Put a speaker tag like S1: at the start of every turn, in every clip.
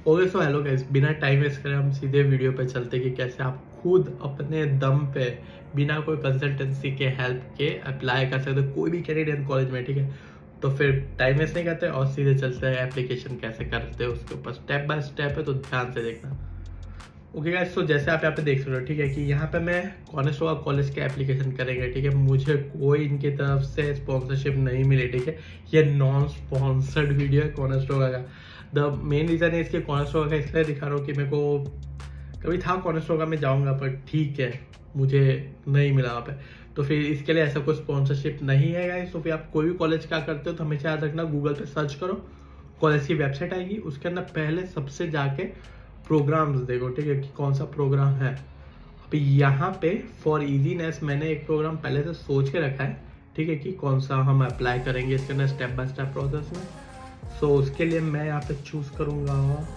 S1: Okay so hello guys, बिना time waste करे हम सीधे वीडियो पे चलते कि कैसे आप खुद अपने दम पे बिना कोई कंसल्टेंसी के हेल्प के अप्लाई कर सकते हो कोई भी कैनेडियन कॉलेज में। ठीक है, तो फिर टाइम वेस्ट नहीं करते और सीधे चलते हैं एप्लीकेशन कैसे करते हैं उसके ऊपर। स्टेप बाय स्टेप है, तो ध्यान से देखना। ओके गाइस, तो जैसे आप यहाँ पे देख सकते हो, ठीक है, कि यहाँ पे मैं कॉनेस्टोगा कॉलेज के एप्लीकेशन करेंगे। ठीक है, मुझे कोई इनकी तरफ से स्पॉन्सरशिप नहीं मिली। ठीक है, ये नॉन स्पॉन्सर्ड वीडियो है कॉनेस्टोगा का। द मेन रीज़न है इसके कॉनेस्टोगा का इसलिए दिखा रहा हूँ कि मेरे को कभी था कॉनेस्टोगा में जाऊँगा, पर ठीक है मुझे नहीं मिला वहाँ पे, तो फिर इसके लिए ऐसा कोई स्पॉन्सरशिप नहीं है गाइस। तो फिर आप कोई भी कॉलेज क्या करते हो तो हमेशा याद रखना, गूगल पे सर्च करो, कॉलेज की वेबसाइट आएगी, उसके अंदर पहले सबसे जाके प्रोग्राम्स देखो। ठीक है, कि कौन सा प्रोग्राम है। अभी यहाँ पे फॉर इजीनेस मैंने एक प्रोग्राम पहले से सोच के रखा है। ठीक है, कि कौन सा हम अप्लाई करेंगे इसके अंदर स्टेप बाय स्टेप प्रोसेस में। सो उसके लिए मैं यहाँ पे चूज करूँगा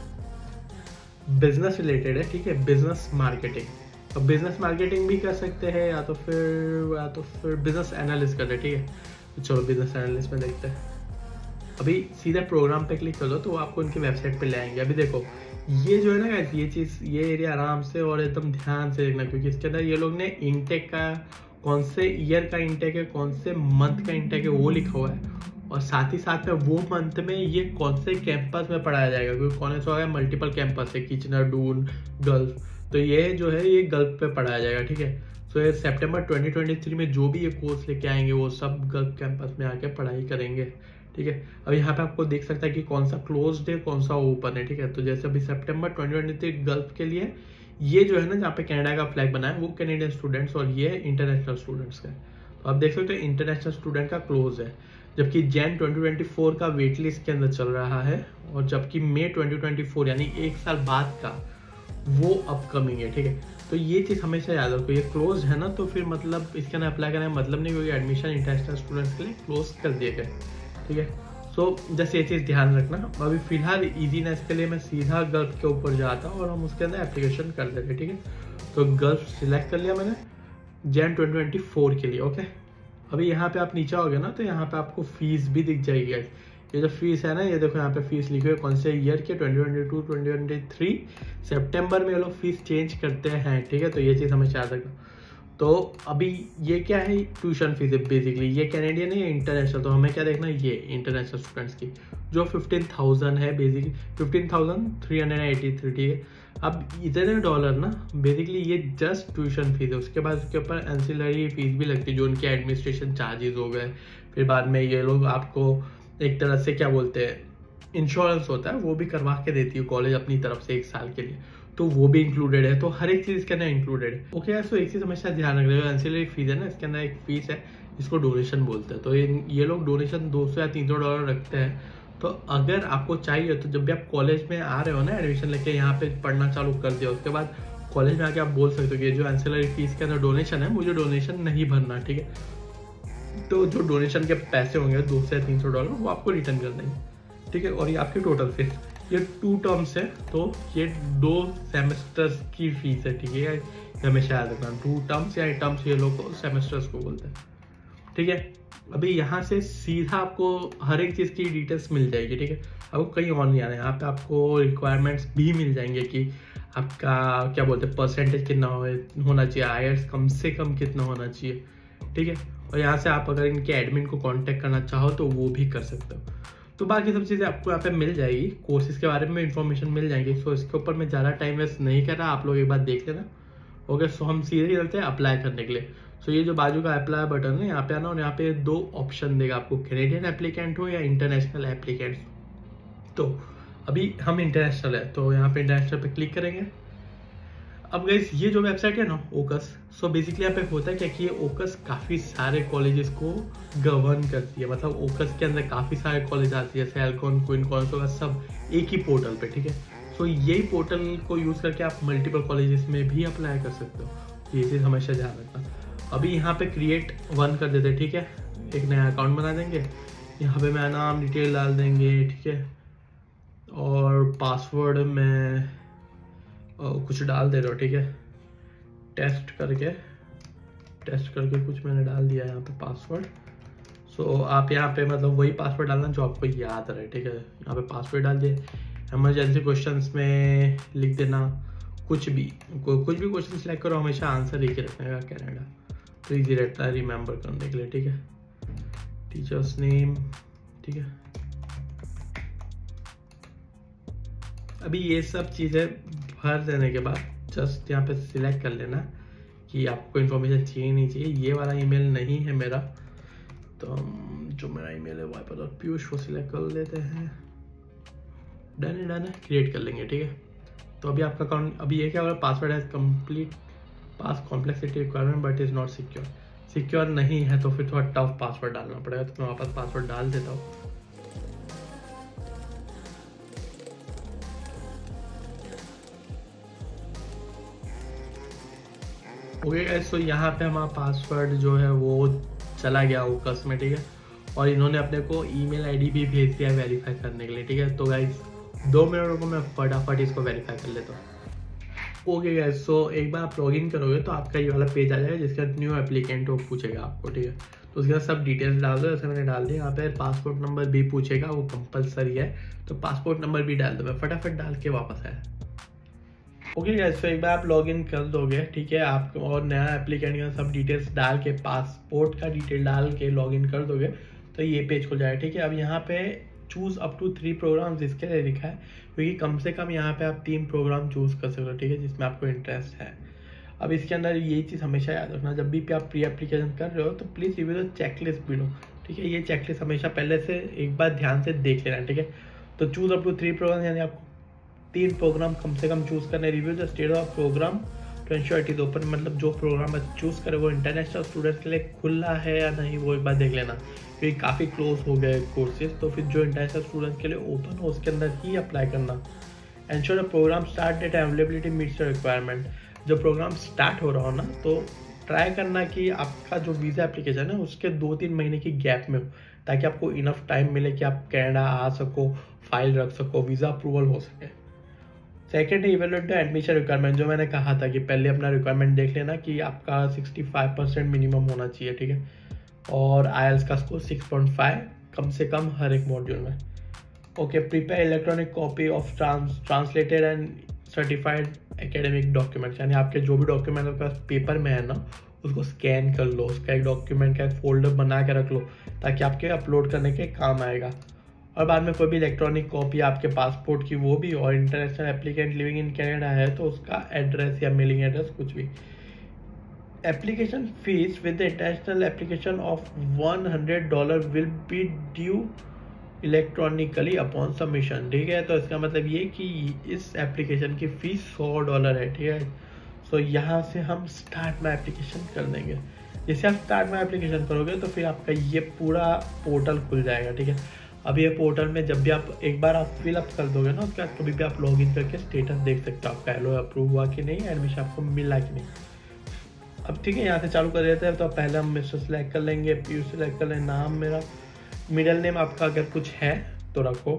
S1: बिजनेस रिलेटेड है। ठीक है, बिजनेस मार्केटिंग। तो बिजनेस मार्केटिंग भी कर सकते हैं या तो फिर बिजनेस एनालिस्ट कर रहे। ठीक है, तो चलो बिजनेस एनालिस्ट में देखते हैं। अभी सीधा प्रोग्राम पे क्लिक कर दो तो वो आपको उनकी वेबसाइट पे ले आएंगे। अभी देखो ये जो है ना गाइस, ये चीज़, ये एरिया आराम से और एकदम ध्यान से देखना, क्योंकि इसके अंदर ये लोग ने इंटेक का कौन से ईयर का इंटेक है, कौन से मंथ का इंटेक है वो लिखा हुआ है, और साथ ही साथ में वो मंथ में ये कौन से कैंपस में पढ़ाया जाएगा, क्योंकि कॉलेज है मल्टीपल कैंपस है, किचनर, डून, गल्फ। तो ये जो है ये गल्फ पे पढ़ाया जाएगा। ठीक है, तो ये सितंबर 2023 में जो भी ये कोर्स लेके आएंगे वो सब गल्फ कैंपस में आके पढ़ाई करेंगे। ठीक है, अब यहाँ पे आपको देख सकता है कि कौन सा क्लोज्ड है कौन सा ओपन है। ठीक है, तो जैसे अभी सितंबर 2023 गल्फ के लिए ये जो है ना जहाँ पे कनाडा का फ्लैग बना है वो कैनेडियन स्टूडेंट्स, और ये इंटरनेशनल स्टूडेंट्स का है। तो आप देख सकते हो इंटरनेशनल स्टूडेंट का क्लोज है, जबकि जैन 2024 का वेट लिस्ट के अंदर चल रहा है, और जबकि मई 2024 यानी एक साल बाद का वो अपकमिंग है। ठीक है, तो ये चीज़ हमेशा याद रखो, ये क्लोज है ना तो फिर मतलब इसके अंदर अप्लाई करने का मतलब नहीं, क्योंकि एडमिशन इंटरनेशनल स्टूडेंट्स के लिए क्लोज कर दिए गए। ठीक है, सो जस्ट ये चीज़ ध्यान रखना। अभी फिलहाल इजीनेस के लिए मैं सीधा गल्फ के ऊपर जाता हूँ और हम उसके अंदर एप्लीकेशन कर देते। ठीक है, तो गल्फ सिलेक्ट कर लिया मैंने जैन 2024 के लिए। ओके, अभी यहाँ पे आप नीचे आओगे ना तो यहाँ पे आपको फीस भी दिख जाएगी। ये जो फीस है ना, ये देखो यहाँ पे फीस लिखी हुई है कौन से ईयर के, 2022 2023 सितंबर में ये लोग फीस चेंज करते हैं। ठीक है, तो ये चीज़ हमें याद रखना। तो अभी ये क्या है, ट्यूशन फीस है बेसिकली, ये कैनेडियन है या इंटरनेशनल, तो हमें क्या देखना है, ये इंटरनेशनल स्टूडेंट्स की जो 15,000 है, बेसिकली 15,383। ठीक है, अब इतने डॉलर ना बेसिकली ये जस्ट ट्यूशन फीस है, उसके बाद उसके ऊपर एंसिलरी फीस भी लगती है जो उनके एडमिनिस्ट्रेशन चार्जेस हो गए। फिर बाद में ये लोग आपको एक तरह से क्या बोलते हैं, इंश्योरेंस होता है वो भी करवा के देती है कॉलेज अपनी तरफ से 1 साल के लिए, तो वो भी इंक्लूडेड है। तो हर एक चीज़ इसके अंदर इंक्लूडेड है। ओके यार, सो एक चीज़ हमेशा ध्यान रख रहे हो, एंसिलरी फीस है ना, इसके अंदर एक फीस है जिसको डोनेशन बोलते हैं। तो ये लोग डोनेशन 200 या 300 डॉलर रखते हैं। तो अगर आपको चाहिए तो जब भी आप कॉलेज में आ रहे हो ना एडमिशन लेके, यहाँ पे पढ़ना चालू कर दिया, उसके बाद कॉलेज में आके आप बोल सकते हो कि जो एंसिलरी फीस के अंदर डोनेशन है मुझे डोनेशन नहीं भरना। ठीक है, तो जो डोनेशन के पैसे होंगे 200 या 300 डॉलर वो आपको रिटर्न कर देंगे। ठीक है, और ये आपकी टोटल फीस, ये 2 टर्म्स है, तो ये 2 सेमेस्टर्स की फीस है। ठीक है, ये हमेशा याद रखना, 2 टर्म्स या टर्म्स ये लोग सेमेस्टर्स को बोलते हैं। ठीक है, अभी यहाँ से सीधा आपको हर एक चीज़ की डिटेल्स मिल जाएगी। ठीक है, आपको कहीं और नहीं आना है, यहाँ पे आपको रिक्वायरमेंट्स भी मिल जाएंगे कि आपका क्या बोलते हैं परसेंटेज कितना होना चाहिए, आईएलटीएस कम से कम कितना होना चाहिए। ठीक है, और यहाँ से आप अगर इनके एडमिन को कांटेक्ट करना चाहो तो वो भी कर सकते हो। तो बाकी सब चीज़ें आपको यहाँ पे मिल जाएगी, कोर्सेज के बारे में इंफॉर्मेशन मिल जाएगी। सो इसके ऊपर मैं ज़्यादा टाइम वेस्ट नहीं कर रहा, आप लोग एक बार देख लेना। ओके, सो हम सीधे चलते हैं अप्लाई करने के लिए। सो ये जो बाजू का अप्लाई बटन है यहाँ पे आना, और यहाँ पे 2 ऑप्शन देगा आपको, कैनेडियन एप्लीकेंट हो या इंटरनेशनल एप्लीकेंट। तो अभी हम इंटरनेशनल है तो यहाँ पे इंटरनेशनल पे क्लिक करेंगे। अब गाइस ये जो वेबसाइट है ना ओकस, सो बेसिकली यहाँ पे होता है क्या कि ये ओकस काफ़ी सारे कॉलेजेस को गवर्न करती है, मतलब ओकस के अंदर काफ़ी सारे कॉलेज आते हैं, जैसे एल्कॉन, क्वीन कॉलेज होगा, सब एक ही पोर्टल पे। ठीक है, सो यही पोर्टल को यूज़ करके आप मल्टीपल कॉलेजेस में भी अप्लाई कर सकते हो। ये चीज़ हमेशा ध्यान रखना। अभी यहाँ पे क्रिएट 1 कर देते हैं। ठीक है, एक नया अकाउंट बना देंगे, यहाँ पे मैं नाम डिटेल डाल देंगे। ठीक है, और पासवर्ड में कुछ डाल दे रहा हूँ। ठीक है, टेस्ट करके कुछ मैंने डाल दिया यहाँ पे पासवर्ड। सो आप यहाँ पे मतलब वही पासवर्ड डालना जो आपको याद रहे। ठीक है, यहाँ पे पासवर्ड डाल दिए, इमरजेंसी क्वेश्चंस में लिख देना कुछ भी क्वेश्चन सिलेक्ट करो, हमेशा आंसर एक ही रखने का कनाडा, तो ईजी रहता है रिमेंबर करने के लिए। ठीक है, टीचर्स नेम। ठीक है, अभी ये सब चीज़ें भर देने के बाद जस्ट यहाँ पे सिलेक्ट कर लेना कि आपको इन्फॉर्मेशन चाहिए नहीं चाहिए। ये वाला ईमेल नहीं है मेरा, तो जो मेरा ईमेल है wiper.piyush वो सिलेक्ट कर लेते हैं। डन है, क्रिएट कर लेंगे। ठीक है, तो अभी आपका अकाउंट, अभी ये क्या होगा, पासवर्ड है complete pass complexity requirement but is not secure नहीं है, तो फिर थोड़ा टफ पासवर्ड डालना पड़ेगा। तो मैं वापस पासवर्ड डाल देता हूँ। ओके गाइस, तो यहाँ पे हमारा पासवर्ड जो है वो चला गया ओकस में। ठीक है, और इन्होंने अपने को ईमेल आईडी भी भेज दिया है वेरीफाई करने के लिए। ठीक है, तो गाइस 2 मिनट को मैं फटाफट इसको वेरीफाई कर लेता हूँ। ओके गाइस, सो एक बार आप लॉगिन करोगे तो आपका ये वाला पेज आ जाएगा जिसका न्यू एप्लीकेंट वो पूछेगा आपको। ठीक है, तो उसके बाद सब डिटेल्स डाल दो, जैसे मैंने डाल दिया। यहाँ पे पासपोर्ट नंबर भी पूछेगा, वो कंपलसरी है, तो पासपोर्ट नंबर भी डाल दो। मैं फटाफट डाल के वापस आया। ओके गाइस, तो एक बार आप लॉगिन कर दोगे, ठीक है, आप और नया एप्लीकेंट का सब डिटेल्स डाल के, पासपोर्ट का डिटेल डाल के लॉगिन कर दोगे तो ये पेज खुल जाएगा। ठीक है, अब यहाँ पे चूज अप टू 3 प्रोग्राम्स इसके लिए लिखा है, क्योंकि कम से कम यहाँ पे आप 3 प्रोग्राम चूज कर सकते हो। ठीक है, जिसमें आपको इंटरेस्ट है। अब इसके अंदर ये चीज़ हमेशा याद रखना, जब भी आप प्री एप्लीकेशन कर रहे हो तो please review the checklist below. ठीक है, ये चेकलिस्ट हमेशा पहले से एक बार ध्यान से देख लेना। ठीक है, तो चूज अप टू 3 प्रोग्राम, यानी आपको 3 प्रोग्राम कम से कम चूज करने। Review the state of program to ensure it is open, मतलब जो प्रोग्राम चूज करे वो इंटरनेशनल स्टूडेंट्स के लिए खुला है या नहीं, वो एक बार देख लेना, क्योंकि काफ़ी क्लोज हो गए कोर्सेज। तो फिर जो इंटरनेशनल स्टूडेंट्स के लिए ओपन हो उसके अंदर ही अप्लाई करना। Ensure the program start date availability meets the requirement, जो प्रोग्राम स्टार्ट हो रहा हो ना, तो ट्राई करना कि आपका जो वीज़ा एप्लीकेशन है उसके 2-3 महीने की गैप में हो, ताकि आपको इनफ टाइम मिले कि आप कनाडा आ सको, फाइल रख सको, वीज़ा अप्रूवल हो सके। सेकेंड है इवेलुएट द एडमिशन रिक्वायरमेंट, जो मैंने कहा था कि पहले अपना रिक्वायरमेंट देख लेना कि आपका 65% मिनिमम होना चाहिए। ठीक है, और IELTS का स्कोर 6.5 कम से कम हर एक मॉड्यूल में। Okay, prepare electronic copy of translated and certified academic documents, यानी आपके जो भी डॉक्यूमेंट आपके पास पेपर में है ना, उसको स्कैन कर लो, उसका एक डॉक्यूमेंट का एक फोल्डर बना के रख लो, ताकि आपके अपलोड करने के काम आएगा। और बाद में कोई भी इलेक्ट्रॉनिक कॉपी आपके पासपोर्ट की वो भी, और international applicant living in Canada है तो उसका एड्रेस या मेलिंग एड्रेस कुछ भी। Application fees with the international application of $100 will be due electronically upon submission. ठीक है, तो इसका मतलब ये कि इस एप्लीकेशन की फीस $100 है। ठीक है, सो यहाँ से हम स्टार्ट माई एप्लीकेशन कर देंगे। जैसे आप स्टार्ट माई एप्लीकेशन करोगे तो फिर आपका ये पूरा पोर्टल खुल जाएगा। ठीक है, अब ये पोर्टल में जब भी आप एक बार आप फिलअप कर दोगे ना, उसके बाद कभी भी आप लॉगिन करके स्टेटस देख सकते हो, आपका एलओ अप्रूव हुआ कि नहीं, एडमिशन आपको मिला कि नहीं। अब ठीक है, यहाँ से चालू कर देते हैं। तो पहले हम मिस्टर सेलेक्ट कर लेंगे, पीयूष सेलेक्ट कर लें, नाम मेरा, मिडिल नेम आपका अगर कुछ है तो रखो,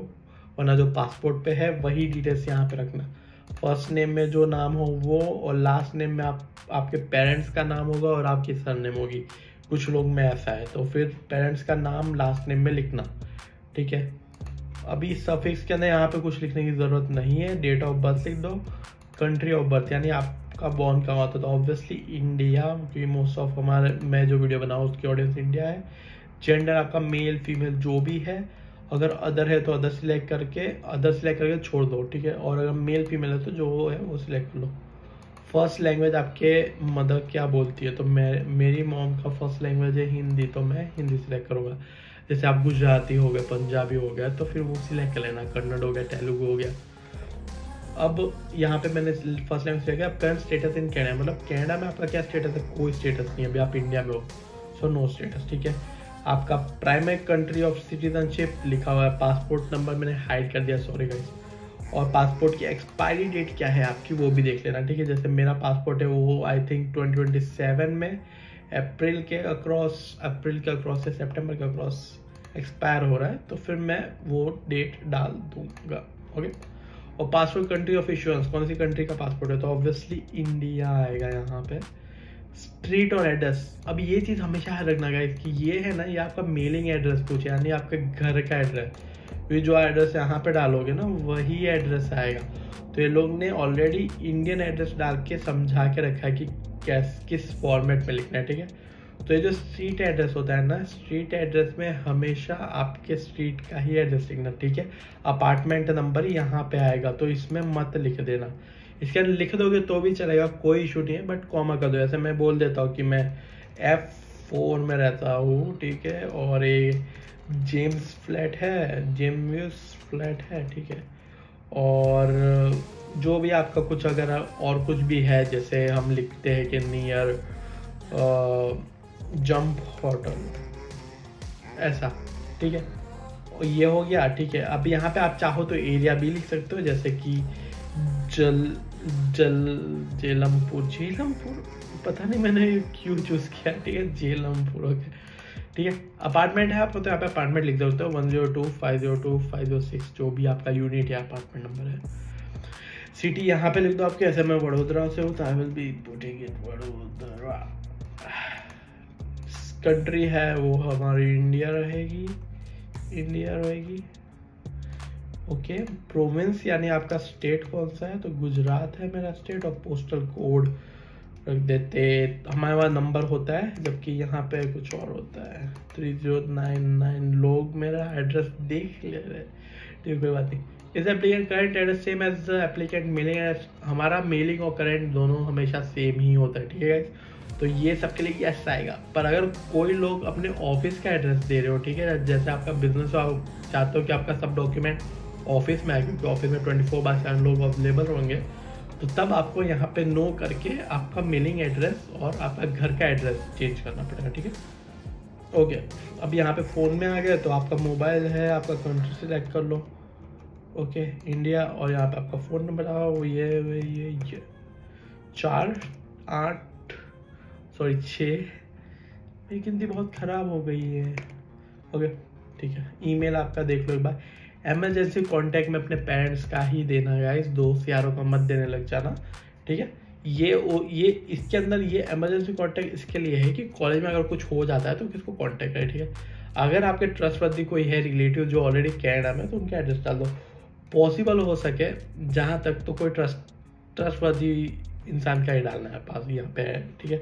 S1: वरना जो पासपोर्ट पे है वही डिटेल्स यहाँ पे रखना। फर्स्ट नेम में जो नाम हो वो, और लास्ट नेम में आपके पेरेंट्स का नाम होगा और आपकी सरनेम होगी। कुछ लोग में ऐसा है, तो फिर पेरेंट्स का नाम लास्ट नेम में लिखना। ठीक है, अभी सफिक्स के अंदर यहाँ पे कुछ लिखने की ज़रूरत नहीं है। डेट ऑफ बर्थ लिख दो, कंट्री ऑफ बर्थ यानी आपका बॉर्न कहाँ होता है, तो ऑब्वियसली इंडिया, क्योंकि मोस्ट ऑफ हमारे मैं जो वीडियो बनाऊँ उसकी ऑडियंस इंडिया है। जेंडर आपका मेल फीमेल जो भी है, अगर अदर है तो अदर सिलेक्ट करके छोड़ दो। ठीक है, और अगर मेल फीमेल है तो जो है वो सिलेक्ट कर लो। फर्स्ट लैंग्वेज आपके मदर क्या बोलती है, तो मेरी मॉम का फर्स्ट लैंग्वेज है हिंदी, तो मैं हिंदी सिलेक्ट करूँगा। जैसे आप गुजराती हो गए, पंजाबी हो गया, तो फिर वो सिलेक्ट कर लेना, कन्नड़ हो गया, तेलुगु हो गया। अब यहाँ पे मैंने फर्स्ट लैंग्वेज सिलेक्ट किया। करंट स्टेटस इन कनाडा, मतलब कनाडा में आपका क्या स्टेटस है, कोई स्टेटस नहीं है, अभी आप इंडिया में हो, सो नो स्टेटस। ठीक है, आपका प्राइमरी कंट्री ऑफ सिटीजनशिप लिखा हुआ है, पासपोर्ट नंबर मैंने हाइड कर दिया, सॉरी गाइस। और पासपोर्ट की एक्सपायरी डेट क्या है आपकी, वो भी देख लेना। ठीक है, जैसे मेरा पासपोर्ट है वो आई थिंक 2027 में अप्रैल के अक्रॉस से सितंबर के अक्रॉस एक्सपायर हो रहा है, तो फिर मैं वो डेट डाल दूंगा। ओके, और पासपोर्ट कंट्री ऑफ इश्योरेंस, कौन सी कंट्री का पासपोर्ट है, तो ऑब्वियसली इंडिया आएगा यहाँ पे। स्ट्रीट और एड्रेस, अब ये चीज़ हमेशा याद रखना गाइस कि ये है ना, ये आपका मेलिंग एड्रेस पूछे, यानी आपके घर का एड्रेस। ये जो एड्रेस यहाँ पे डालोगे ना वही एड्रेस आएगा। तो ये लोग ने ऑलरेडी इंडियन एड्रेस डाल के समझा के रखा है कि किस फॉर्मेट में लिखना है, ठीक है। तो ये जो स्ट्रीट एड्रेस होता है ना, स्ट्रीट एड्रेस में हमेशा आपके स्ट्रीट का ही एड्रेस लिखना, ठीक है। अपार्टमेंट नंबर यहाँ पे आएगा, तो इसमें मत लिख देना। इसके अंदर लिख दोगे तो भी चलेगा, कोई इशू नहीं है, बट कॉमा कर दो। ऐसे मैं बोल देता हूँ कि मैं F4 में रहता हूँ, ठीक है, और ये जेम्स फ्लैट है, जेम्स फ्लैट है, ठीक है। और जो भी आपका कुछ अगर और कुछ भी है, जैसे हम लिखते हैं कि नियर जंप होटल, ऐसा, ठीक है। और ये हो गया, ठीक है। अब यहाँ पे आप चाहो तो एरिया भी लिख सकते हो, जैसे कि जेलमपुर, पता नहीं मैंने क्यों चूज किया, ठीक है, जेलमपुर, ओके, ठीक है। अपार्टमेंट है आपको तो यहाँ पे अपार्टमेंट लिख सकते हो, 102, 502, 506, जो भी आपका यूनिट या अपार्टमेंट नंबर है। सिटी यहाँ पे लिख दो आपके, ऐसे मैं वडोदरा से हूँ तो I will be putting it Vadodara. Country है वो हमारी इंडिया रहेगी, ओके। प्रोविंस यानी आपका स्टेट कौन सा है, तो गुजरात है मेरा स्टेट, और पोस्टल कोड रख देते, हमारे पास नंबर होता है, जबकि यहाँ पे कुछ और होता है, 3099। लोग मेरा एड्रेस देख ले रहे, ठीक, कोई बात नहीं। Is applicant current address same as applicant mailing address, हमारा मेलिंग और करंट दोनों हमेशा सेम ही होता है, ठीक है। तो ये सबके लिए यस आएगा। पर अगर कोई लोग अपने ऑफिस का एड्रेस दे रहे हो, ठीक है, जैसे आपका बिजनेस हो, आप चाहते हो कि आपका सब डॉक्यूमेंट ऑफिस में आए, क्योंकि ऑफिस में 24/7 लोग अवेलेबल होंगे, तो तब आपको यहाँ पे नो करके आपका मेलिंग एड्रेस और आपका घर का एड्रेस चेंज करना पड़ेगा, ठीक है, ओके। अब यहाँ पे फ़ोन में आ गए, तो आपका मोबाइल है, आपका कंट्री सेलेक्ट कर लो, ओके, इंडिया, और यहाँ पे आपका फ़ोन नंबर आओ, ये 6, मेरी गिनती बहुत ख़राब हो गई है, ओके, ठीक है। ईमेल आपका देख लो एक बार। इमरजेंसी कांटेक्ट में अपने पेरेंट्स का ही देना गाइस, दोस्त यारों का मत देने लग जाना, ठीक है। ये इसके अंदर ये इमरजेंसी कांटेक्ट इसके लिए है कि कॉलेज में अगर कुछ हो जाता है तो किसको कांटेक्ट करें, ठीक है। अगर आपके ट्रस्टवर्दी कोई है रिलेटिव जो ऑलरेडी कनाडा में, तो उनके एड्रेस डाल दो, पॉसिबल हो सके जहाँ तक तो कोई ट्रस्टवर्दी इंसान का ही डालना है पास यहाँ पे है, ठीक है,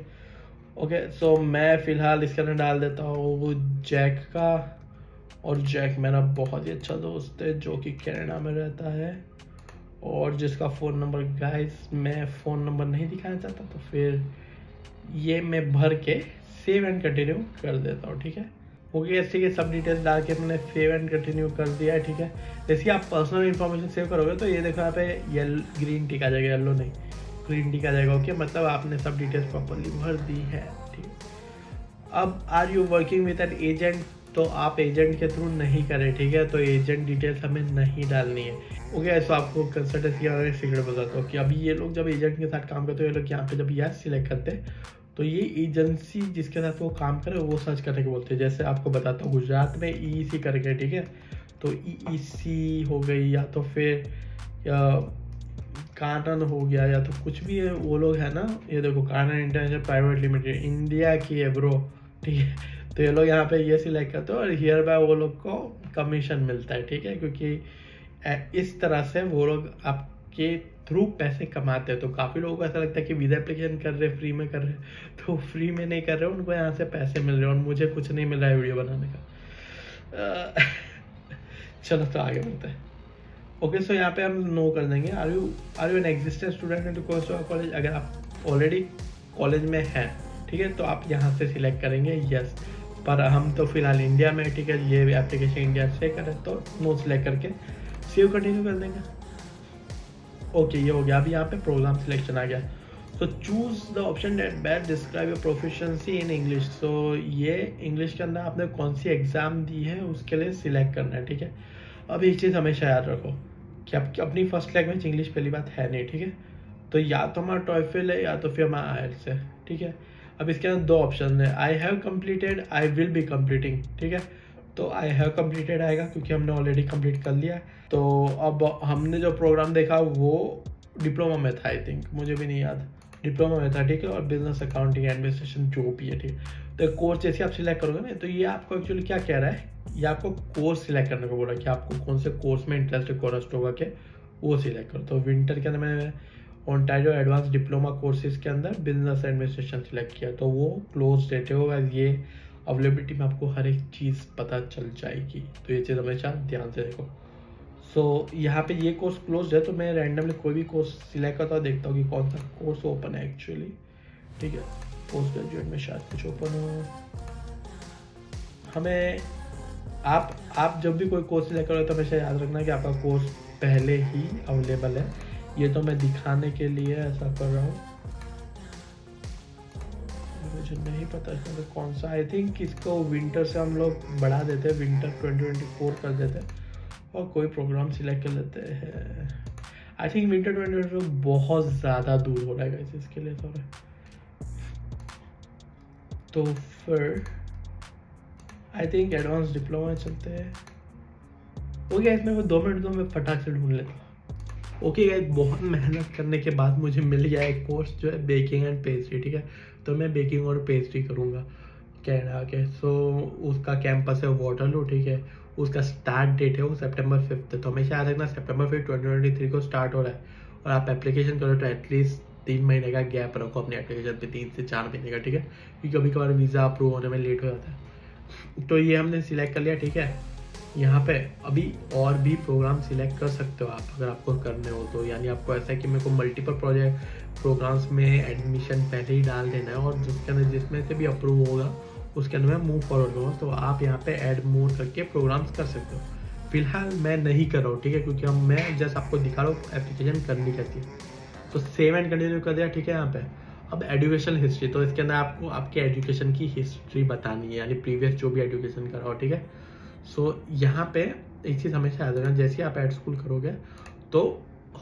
S1: ओके। सो मैं फ़िलहाल इसके अंदर डाल देता हूँ वो जैक का, और जैक मेरा बहुत ही अच्छा दोस्त है जो कि कनाडा में रहता है, और जिसका फ़ोन नंबर गाइस मैं फ़ोन नंबर नहीं दिखाना चाहता, तो फिर ये मैं भर के सेव एंड कंटिन्यू कर देता हूँ, ठीक है, ओके। ठीक है, सब डिटेल्स डाल के मैंने सेव एंड कंटिन्यू कर दिया है, ठीक है। जैसे आप पर्सनल इन्फॉर्मेशन सेव करोगे तो ये देखो यहाँ पे ग्रीन टिक आ जाएगा, येलो नहीं, ग्रीन टिक आ जाएगा, ओके, मतलब आपने सब डिटेल्स प्रॉपरली भर दी है, ठीक। अब are you working with an agent, तो आप एजेंट के थ्रू नहीं करें, ठीक है, तो एजेंट डिटेल्स हमें नहीं डालनी है, ओके। सो आपको कंसल्टेंसी का सीक्रेट बताता हूँ कि अभी ये लोग जब एजेंट के साथ काम करते हैं, ये लोग यहाँ पे जब यस सिलेक्ट करते हैं, तो ये एजेंसी जिसके साथ वो काम करे वो सर्च करने के बोलते हैं। जैसे आपको बताता हूँ, गुजरात में EEC करके, ठीक है, तो EEC हो गई, या तो फिर कानन हो गया, या तो कुछ भी है, वो लोग है ना, ये देखो कानन इंटरनेशनल प्राइवेट लिमिटेड, इंडिया की है ब्रो, ठीक है। तो ये लोग यहाँ पे ये सिलेक्ट करते हैं और हियर बाय वो लोग को कमीशन मिलता है, ठीक है, क्योंकि इस तरह से वो लोग आपके थ्रू पैसे कमाते हैं। तो काफ़ी लोगों को ऐसा लगता है कि वीज़ा एप्लीकेशन कर रहे, फ्री में कर रहे, तो फ्री में नहीं कर रहे, उनको यहाँ से पैसे मिल रहे हैं, और मुझे कुछ नहीं मिल रहा है वीडियो बनाने का। चलो तो आगे बढ़ते हैं, ओके। सो यहाँ पे हम नो कर देंगे, are you an existing student in course of college, अगर आप ऑलरेडी कॉलेज में हैं, ठीक है, तो आप यहाँ से सिलेक्ट करेंगे यस, पर हम तो फिलहाल इंडिया में, ठीक है, ये एप्लीकेशन इंडिया से करें, तो नो सिलेक्ट करके सेव कंटिन्यू कर देंगे, ओके। ये हो गया। अभी यहाँ पे प्रोग्राम सिलेक्शन आ गया, तो choose the option that best describe your proficiency in English. तो ये इंग्लिश के अंदर आपने कौन सी एग्जाम दी है उसके लिए सिलेक्ट करना है, ठीक है। अब एक चीज़ हमेशा याद रखो कि आपकी अपनी फर्स्ट लैंग्वेज इंग्लिश पहली बात है नहीं, ठीक है, तो या तो हमारा टॉयफल है या तो फिर हमारा IELTS है, ठीक है। अब इसके अंदर दो ऑप्शन है, I have completed, I will be completing, ठीक है। तो आई हैव कम्प्लीटेड आएगा क्योंकि हमने ऑलरेडी कंप्लीट कर लिया है। तो अब हमने जो प्रोग्राम देखा वो डिप्लोमा में था, आई थिंक, मुझे भी नहीं याद, डिप्लोमा में था, ठीक है, और बिजनेस अकाउंटिंग एडमिनिस्ट्रेशन जो भी है, ठीक है। तो कोर्स जैसे आप सिलेक्ट करोगे ना, तो ये आपको एक्चुअली क्या कह रहा है, ये आपको कोर्स सिलेक्ट करने को बोल रहा है कि आपको कौन से कोर्स में इंटरेस्ट है कोरास्टोगा के, वो सिलेक्ट करो। तो विंटर के अंदर मैंने ओंटारियो एडवांस डिप्लोमा कोर्सेज के अंदर बिजनेस एडमिनिस्ट्रेशन सिलेक्ट किया, तो वो क्लोज डेट होगा। ये अवेलेबिलिटी में आपको हर एक चीज़ पता चल जाएगी, तो ये चीज़ हमेशा ध्यान से देखो। सो यहाँ पे ये कोर्स क्लोज है, तो मैं रैंडमली कोई भी कोर्स सिलेक्ट करता हूँ, देखता हूँ कि कौन सा कोर्स ओपन है एक्चुअली, ठीक है। पोस्ट ग्रेजुएट में शायद कुछ ओपन हो। हमें आप जब भी कोई कोर्स सिलेक्ट करो तो हमेशा याद रखना कि आपका कोर्स पहले ही अवेलेबल है। ये तो मैं दिखाने के लिए ऐसा कर रहा हूँ, मुझे नहीं पता इसमें तो कौन सा। आई थिंक इसको विंटर से हम लोग बढ़ा देते हैं, विंटर 2024 कर देते हैं और कोई प्रोग्राम सिलेक्ट कर लेते हैं। आई थिंक विंटर 2024 बहुत ज़्यादा दूर हो रहा है इसके लिए थोड़ा, तो फिर आई थिंक एडवांस डिप्लोमा चलते हैं। ओके गाइस, मेरे को 2 मिनट दो, मैं फटाक से ढूंढ लेता हूँ। ओके गाइस, बहुत मेहनत करने के बाद मुझे मिल गया एक कोर्स जो है बेकिंग एंड पेस्ट्री, ठीक है। तो मैं बेकिंग और पेस्ट्री करूँगा कनाडा के। सो उसका कैंपस है वाटरलू, ठीक है। उसका स्टार्ट डेट है वो सितंबर 5 है, तो हमेशा याद रखना सितंबर 5 2023 को स्टार्ट हो रहा है। और आप एप्लीकेशन करो तो एटलीस्ट 3 महीने का गैप रखो अपने एप्लीकेशन पे, 3 से 4 महीने का, ठीक है, क्योंकि कभी कभार वीज़ा अप्रूव होने में लेट हो जाता है। तो ये हमने सिलेक्ट कर लिया, ठीक है। यहाँ पे अभी और भी प्रोग्राम सिलेक्ट कर सकते हो आप अगर आपको करने हो तो, यानी आपको ऐसा है कि मेरे को मल्टीपल प्रोग्राम्स में एडमिशन पहले ही डाल देना है और जिसके अंदर जिसमें से भी अप्रूव होगा उसके अंदर मैं मूव फॉरवर्ड करूँगा, तो आप यहाँ पे ऐड मोर करके प्रोग्राम्स कर सकते हो। फिलहाल मैं नहीं कर रहा हूँ, ठीक है, क्योंकि हम मैं जस्ट आपको दिखा रहा हूँ एप्लीकेशन करनी कैसी है। तो सेव एंड कंटिन्यू कर दिया, ठीक है। यहाँ पे अब एजुकेशन हिस्ट्री, तो इसके अंदर आपको आपके एजुकेशन की हिस्ट्री बतानी है, यानी प्रीवियस जो भी एजुकेशन करा हो, ठीक है। सो यहाँ पे एक चीज़ हमेशा याद रखना, जैसे आप ऐड स्कूल करोगे तो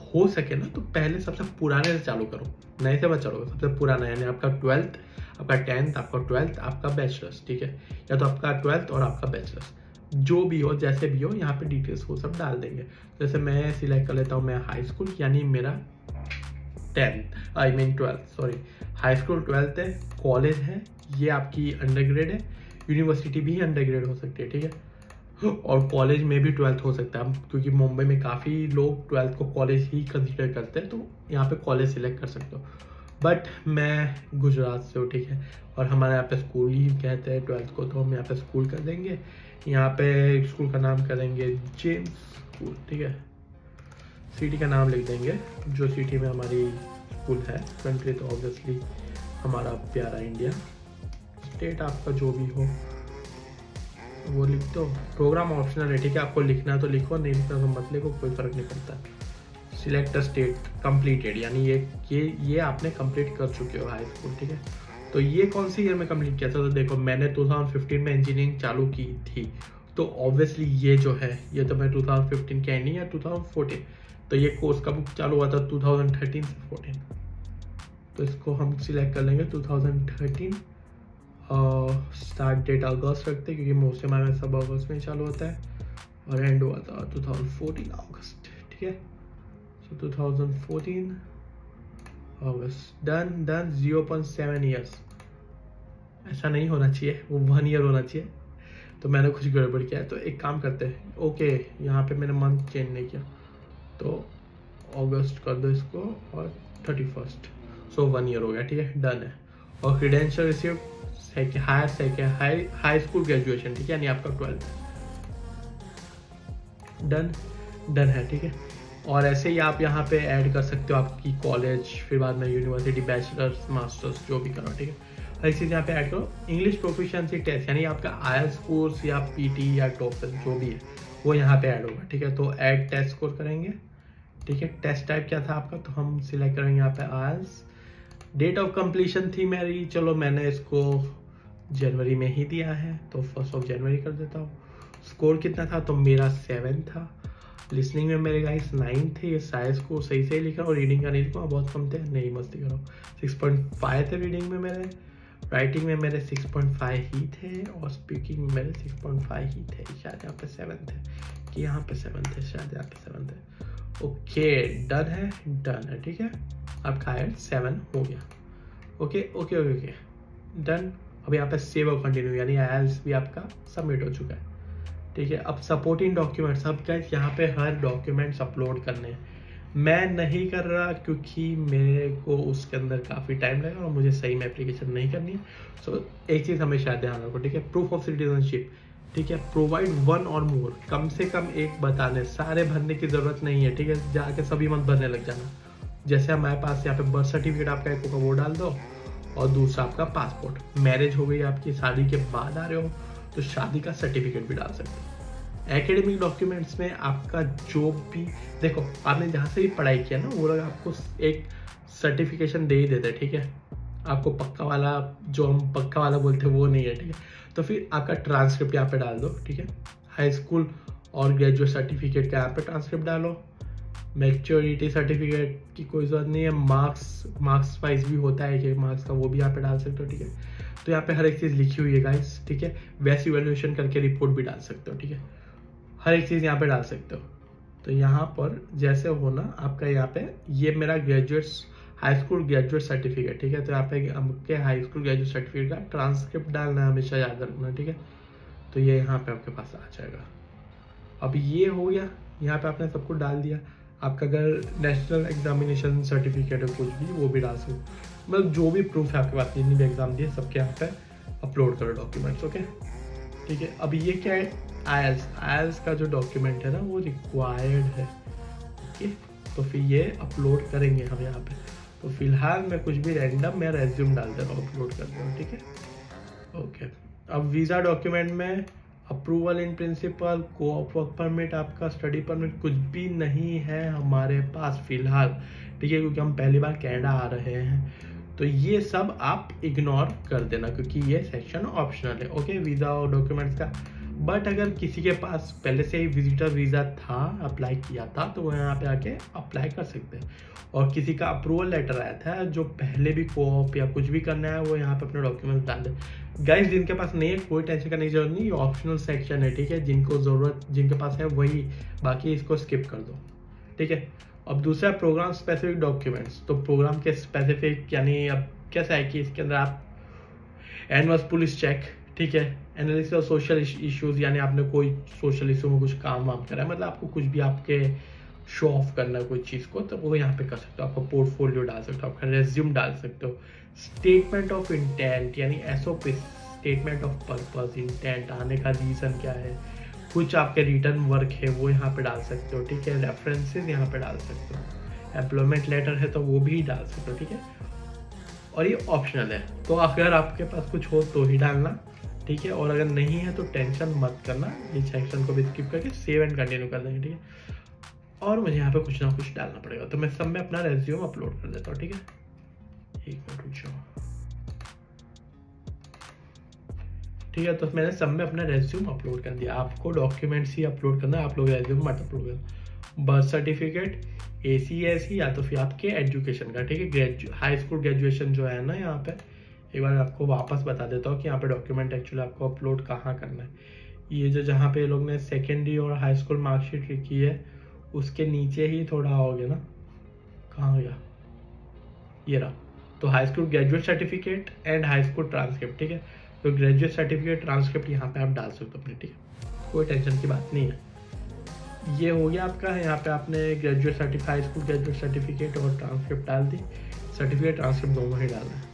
S1: हो सके ना तो पहले सबसे पुराने से चालू करो, नए से मत चलो। सबसे पुराना यानी आपका 12th, आपका 10th, आपका 12th, आपका बैचलर्स, ठीक है, या तो आपका 12th और आपका बैचलर्स, जो भी हो जैसे भी हो, यहाँ पे डिटेल्स वो सब डाल देंगे। जैसे मैं सिलेक्ट कर लेता हूँ मैं हाई स्कूल, यानी मेरा 12th sorry, high school 12th है, कॉलेज है, ये आपकी अंडरग्रेड है, यूनिवर्सिटी भी अंडरग्रेड हो सकती है, ठीक है, और कॉलेज में भी 12th हो सकता है, क्योंकि मुंबई में काफ़ी लोग 12th को कॉलेज ही कंसिडर करते हैं, तो यहाँ पे कॉलेज सिलेक्ट कर सकते हो। बट मैं गुजरात से हूँ, ठीक है, और हमारे यहाँ पे स्कूल ही कहते हैं 12th को, तो हम यहाँ पे स्कूल कर देंगे। यहाँ पे स्कूल का नाम करेंगे जेम्स स्कूल, ठीक है, सिटी का नाम लिख देंगे जो सिटी में हमारी स्कूल है। कंट्री तो ऑब्वियसली हमारा प्यारा इंडिया, स्टेट आपका जो भी हो वो लिख दो। प्रोग्राम ऑप्शनल है, ठीक है, आपको लिखना तो लिखो, नहीं लिखना तो मत लिखो, कोई फर्क नहीं पड़ता। सिलेक्ट स्टेट कंप्लीटेड, यानी ये आपने कंप्लीट कर चुके हो हाई स्कूल, ठीक है। तो ये कौन सी ईयर में कंप्लीट किया था, तो देखो मैंने 2015 में इंजीनियरिंग चालू की थी, तो ऑब्वियसली ये जो है ये तो मैं 2015 के एंडिंग या 2014, तो ये कोर्स कब चालू हुआ था 2013 से 14, तो इसको हम सिलेक्ट कर लेंगे 2013। स्टार्ट डेट अगस्त रखते हैं क्योंकि मोस्टली हमारे सब अगस्त में चालू होता है, और एंड हुआ था 2014 अगस्त, ठीक है। सो 2014 अगस्त, डन 0.7 ईयर्स, ऐसा नहीं होना चाहिए, वो 1 ईयर होना चाहिए, तो मैंने कुछ गड़बड़ किया है। तो एक काम करते हैं, ओके यहाँ पे मैंने मंथ चेंज नहीं किया, तो अगस्त कर दो इसको और 31, सो 1 ईयर हो गया, ठीक है, डन है। और credential receive high school graduation, ठीक है, यानी आपका 12th डन है, ठीक है। और ऐसे ही आप यहाँ पे ऐड कर सकते हो आपकी कॉलेज, फिर बाद में यूनिवर्सिटी, बैचलर्स, मास्टर्स जो भी करो, ठीक है। हर चीज़ यहाँ पे ऐड करो। इंग्लिश प्रोफिशिएंसी टेस्ट, यानी आपका IELTS कोर्स या PT या TOEFL जो भी है वो यहाँ पे ऐड होगा, ठीक है। तो ऐड टेस्ट स्कोर करेंगे, ठीक है। टेस्ट टाइप क्या था आपका, तो हम सिलेक्ट करेंगे यहाँ पे IELTS। डेट ऑफ कंप्लीशन थी मेरी, चलो मैंने इसको जनवरी में ही दिया है, तो 1 जनवरी कर देता हूँ। स्कोर कितना था, तो मेरा 7 था। लिसनिंग में मेरे गाइस 9 थे, ये सारे स्कोर सही से लिखा, और रीडिंग का नहीं लिखा, बहुत कम थे, नहीं मस्ती करो। 6.5 थे रीडिंग में मेरे, राइटिंग में मेरे 6.5 ही थे, और स्पीकिंग में मेरे 6.5 ही थे। शायद यहाँ पे 7 थे कि यहाँ पे 7 थे, शायद यहाँ पे 7 थे। ओके डन है, ठीक है, आपका IELTS 7 हो गया। Okay okay okay okay, done. अब यहाँ पे सेव और कंटिन्यू, यानी IELTS भी आपका सबमिट हो चुका है, ठीक है। अब सपोर्टिंग डॉक्यूमेंट्स, अब गाइस यहाँ पे हर डॉक्यूमेंट्स अपलोड करने हैं। मैं नहीं कर रहा क्योंकि मेरे को उसके अंदर काफ़ी टाइम लगेगा और मुझे सही में एप्लीकेशन नहीं करनी है। सो एक चीज़ हमेशा ध्यान रखो, ठीक है। प्रूफ ऑफ सिटीजनशिप, ठीक है, प्रोवाइड 1 और मोर, कम से कम एक बताने, सारे भरने की ज़रूरत नहीं है, ठीक है। जाके सभी मत भरने लग जाना। जैसे हमारे पास यहाँ पे बर्थ सर्टिफिकेट आपका एक होगा, वो डाल दो, और दूसरा आपका पासपोर्ट। मैरिज हो गई आपकी, शादी के बाद आ रहे हो तो शादी का सर्टिफिकेट भी डाल सकते हो। एकेडमिक डॉक्यूमेंट्स में आपका जो भी, देखो आपने जहाँ से भी पढ़ाई किया ना, वो लोग आपको एक सर्टिफिकेशन दे ही देते, ठीक है। आपको पक्का वाला, जो हम पक्का वाला बोलते हैं, वो नहीं है, ठीक है। तो फिर आपका ट्रांसक्रिप्ट यहाँ पे डाल दो, ठीक है। हाई स्कूल और ग्रेजुएट सर्टिफिकेट का यहाँ पे ट्रांसक्रिप्ट डालो। मैच्योरिटी सर्टिफिकेट की कोई ज़रूरत नहीं है, मार्क्स वाइज भी होता है कि मार्क्स का, वो भी यहाँ पे डाल सकते हो, ठीक है। तो यहाँ पे हर एक चीज़ लिखी हुई है गाइस, ठीक है। वैसे इवैल्यूएशन करके रिपोर्ट भी डाल सकते हो, ठीक है। हर एक चीज़ यहाँ पे डाल सकते हो। तो यहाँ पर जैसे हो ना, आपका यहाँ पे ये मेरा हाई स्कूल ग्रेजुएट सर्टिफिकेट, ठीक है। तो यहाँ पे आपके हाई स्कूल ग्रेजुएट सर्टिफिकेट का ट्रांसक्रिप्ट डालना है, हमेशा याद रखना, ठीक है। तो ये यहाँ पे आपके पास आ जाएगा। अब ये हो गया, यहाँ पे आपने सब कुछ डाल दिया। आपका अगर नेशनल एग्जामिनेशन सर्टिफिकेट है कुछ भी, वो भी डाल सकते, मतलब जो भी प्रूफ है आपके पास, जितनी भी एग्जाम दिए सबके यहाँ पे अपलोड करो डॉक्यूमेंट्स, ओके, ठीक है। अब ये क्या है, IELTS का जो डॉक्यूमेंट है ना, वो रिक्वायर्ड है, ओके। तो फिर ये अपलोड करेंगे हम यहाँ पे। तो फिलहाल मैं कुछ भी रैंडम मैं रेज्यूम डाल दे रहा हूँ, अपलोड कर रहा हूँ, ठीक है, ओके। अब वीज़ा डॉक्यूमेंट में approval in principle, co-op work permit, आपका स्टडी परमिट कुछ भी नहीं है हमारे पास फिलहाल, ठीक है, क्योंकि हम पहली बार कनाडा आ रहे हैं। तो ये सब आप इग्नोर कर देना, क्योंकि ये सेक्शन ऑप्शनल है, ओके, वीज़ा और डॉक्यूमेंट्स का। बट अगर किसी के पास पहले से ही विजिटर वीज़ा था, अप्लाई किया था, तो वो यहाँ पे आके अप्लाई कर सकते हैं। और किसी का अप्रूवल लेटर आया था, जो पहले भी कोऑप या कुछ भी करना है, वो यहाँ पे अपने डॉक्यूमेंट्स डाल दे। गाइस जिनके पास नहीं है, कोई टेंशन करने की जरूरत नहीं, ये ऑप्शनल सेक्शन है, ठीक है। जिनको ज़रूरत, जिनके पास है वही, बाकी इसको स्किप कर दो, ठीक है। अब दूसरा प्रोग्राम स्पेसिफिक डॉक्यूमेंट्स। तो प्रोग्राम के स्पेसिफिक, यानी अब कैसा है कि इसके अंदर आप एनुअल पुलिस चेक, ठीक है, एनालिसिस ऑफ सोशल इश्यूज, यानी आपने कोई सोशल इशू में कुछ काम वाम करा है, मतलब आपको कुछ भी आपके शो ऑफ करना है कोई चीज़ को, तो वो यहाँ पे कर सकते हो। आपका पोर्टफोलियो डाल सकते हो, आपका रेज्यूम डाल सकते हो। स्टेटमेंट ऑफ इंटेंट, यानी SOP, statement of purpose, intent, आने का रीज़न क्या है, कुछ आपके रिटर्न वर्क है वो यहाँ पे डाल सकते हो, ठीक है। रेफरेंसेस यहाँ पे डाल सकते हो। एम्प्लॉयमेंट लेटर है तो वो भी डाल सकते हो, ठीक है। और ये ऑप्शनल है, तो अगर आपके पास कुछ हो तो ही डालना, ठीक है। और अगर नहीं है तो टेंशन मत करना, ये सेक्शन को भी स्किप करके सेव एंड कंटिन्यू कर देंगे, ठीक है। और मुझे यहाँ पे कुछ ना कुछ डालना पड़ेगा, तो मैं सब में अपना रेज्यूम अपलोड कर देता हूँ, ठीक है। एक मिनट रुक जाओ, ठीक है। तो मैंने सब में अपना रेज्यूम अपलोड कर दिया। आपको डॉक्यूमेंट्स ही अपलोड करना है, आप लोग रेज्यूम मत अपलोड करना। बर्थ सर्टिफिकेट, ACS या तो फिर आपके एजुकेशन का, ठीक है। हाई स्कूल ग्रेजुएशन जो है ना, यहाँ पे एक बार आपको वापस बता देता हूँ कि यहाँ पे डॉक्यूमेंट एक्चुअली आपको अपलोड कहाँ करना है। ये जो जहाँ पे लोग ने सेकेंडरी और हाई स्कूल मार्कशीट लिखी है, उसके नीचे ही थोड़ा आओगे ना, कहाँ गया, ये रहा। तो high school graduate certificate and high school transcript, ठीक है। तो ग्रेजुएट सर्टिफिकेट, ट्रांसक्रिप्ट यहाँ पे आप डाल सकते हो अपने, ठीक है, कोई टेंशन की बात नहीं है। ये हो गया आपका, यहाँ पे आपने graduate certificate, high school graduate certificate और ट्रांसक्रिप्ट डाल दी। सर्टिफिकेट ट्रांसक्रिप्ट दोनों ही डालना है,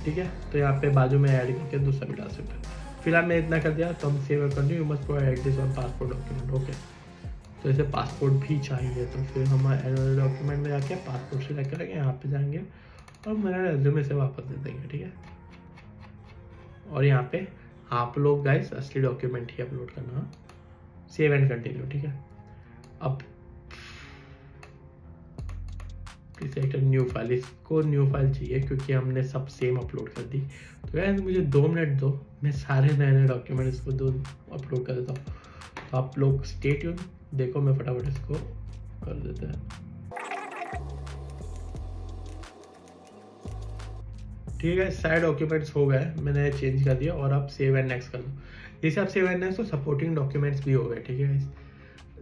S1: ठीक है। तो यहाँ पे बाजू में ऐड करके दूसरा भी डाल सकते हैं। फिलहाल मैं इतना कर दिया, तो हम सेव कर you must provide this on passport document, okay. तो ऐसे पासपोर्ट भी चाहिए, तो फिर हम डॉक्यूमेंट में जाके पासपोर्ट सेलेक्ट करेंगे, यहाँ पे जाएंगे और मेरा रेज्यूमे से वापस दे देंगे, ठीक है। और यहाँ पे आप लोग गाइस असली डॉक्यूमेंट ही अपलोड करना, सेव एंड कंटिन्यू, ठीक है। अब सिलेक्ट न्यू फाइल, इसको न्यू फाइल चाहिए क्योंकि हमने सब सेम अपलोड कर दी। तो गाइस मुझे 2 मिनट दो, मैं सारे नए नए डॉक्यूमेंट इसको अपलोड कर देता हूँ। तो आप लोग स्टे ट्यून, देखो मैं फटाफट इसको कर देते हैं, ठीक है। सारे डॉक्यूमेंट्स हो गए, मैंने चेंज कर दिया। और आप सेव एंड नेक्स्ट कर दो। जैसे आप सेव एंड नेक्स्ट, तो सपोर्टिंग डॉक्यूमेंट्स भी हो गए, ठीक है।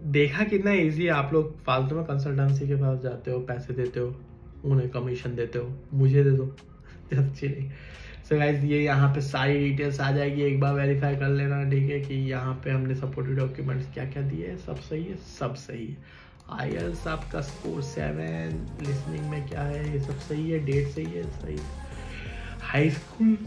S1: देखा कितना इजी है। आप लोग फालतू में कंसल्टेंसी के पास जाते हो, पैसे देते हो, उन्हें कमीशन देते हो, मुझे दे दो अच्छी नहीं। सो गाइस ये यहाँ पे सारी डिटेल्स आ जाएगी, एक बार वेरीफाई कर लेना, ठीक है, कि यहाँ पे हमने सपोर्टेड डॉक्यूमेंट्स क्या क्या दिए हैं, सब सही है, सब सही है। IELTS आपका स्कोर 7, लिसनिंग में क्या है ये सब सही है, डेट सही है, सही। हाई स्कूल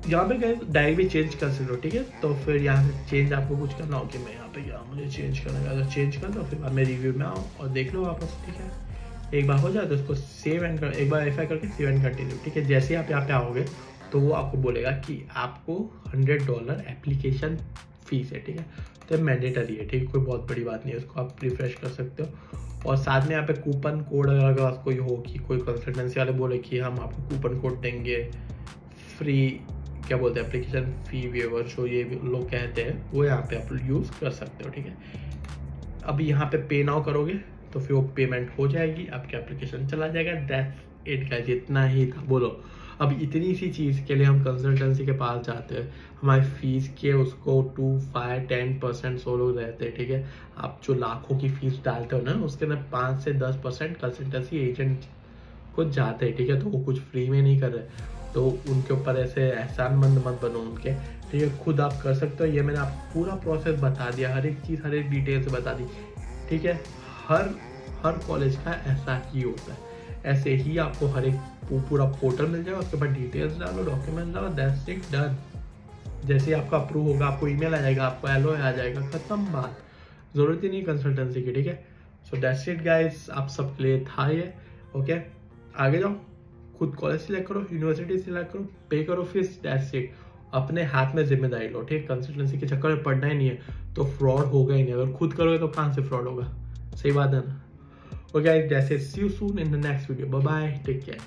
S1: यहाँ पे गाइस डायरी भी चेंज कर सकते हो, ठीक है। तो फिर यहाँ से चेंज आपको कुछ करना हो कि मैं यहाँ पे क्या मुझे चेंज करना है, अगर चेंज कर दो फिर बाद में रिव्यू में आओ और देख लो वापस, ठीक है। एक बार हो जाए तो उसको सेव एंड कर, एक बार वेरीफाई करके सेव एंड कंटिन्यू, ठीक है। जैसे आप यहाँ पे आओगे तो वो आपको बोलेगा कि आपको $100 एप्लीकेशन फीस है, ठीक है। तो मैंडेटरी है, ठीक है, कोई बहुत बड़ी बात नहीं है, उसको आप रिफ्रेश कर सकते हो। और साथ में यहाँ पे कूपन कोड अगर कोई हो कि कोई कंसल्टेंसी वाले बोले कि हम आपको कूपन कोड देंगे फ्री, क्या बोलते हैं, एप्लीकेशन फी वेवर, जो ये लोग कहते हैं, वो यहाँ पे आप यूज़ कर सकते हो, ठीक है। अभी यहाँ पे पे नाउ करोगे तो फिर वो पेमेंट हो जाएगी, आपके एप्लीकेशन चला जाएगा। दैट्स इट गाइस, इतना ही था। बोलो अब इतनी सी चीज़ के लिए हम कंसल्टेंसी के पास जाते हैं, हमारी फीस के उसको 2, 5, 10% सो लोग रहते हैं, ठीक है। आप जो लाखों की फीस डालते हो ना, उसके अंदर 5 से 10% कंसल्टेंसी एजेंट को जाते हैं, ठीक है। तो वो कुछ फ्री में नहीं कर रहे, तो उनके ऊपर ऐसे एहसानमंद मत बनो उनके, ठीक है। खुद आप कर सकते हो, ये मैंने आपको पूरा प्रोसेस बता दिया, हर एक चीज़ हर एक डिटेल से बता दी, ठीक है। हर कॉलेज का ऐसा ही होता है, ऐसे ही आपको हर एक पूरा पोर्टल मिल जाएगा, उसके बाद डिटेल्स डालो, डॉक्यूमेंट डालो, दैट्स इट, डन। जैसे ही आपका अप्रूव होगा आपको ईमेल आ जाएगा, आपको एलओ आ जाएगा, खत्म बात, ज़रूरत ही नहीं कंसल्टेंसी की, ठीक है। सो दैट्स इट गाइस, आप सबके लिए था ये, ओके। आगे जाओ, खुद कॉलेज सिलेक्ट करो, यूनिवर्सिटी सिलेक्ट करो, पे करो फीस, दैट्स इट। अपने हाथ में जिम्मेदारी लो, ठीक है। कंसल्टेंसी के चक्कर में पड़ना ही नहीं है तो फ्रॉड होगा ही नहीं, अगर खुद करोगे तो कहाँ से फ्रॉड होगा, सही बात है ना। Okay guys, that's it, see you soon in the next video, bye bye, take care.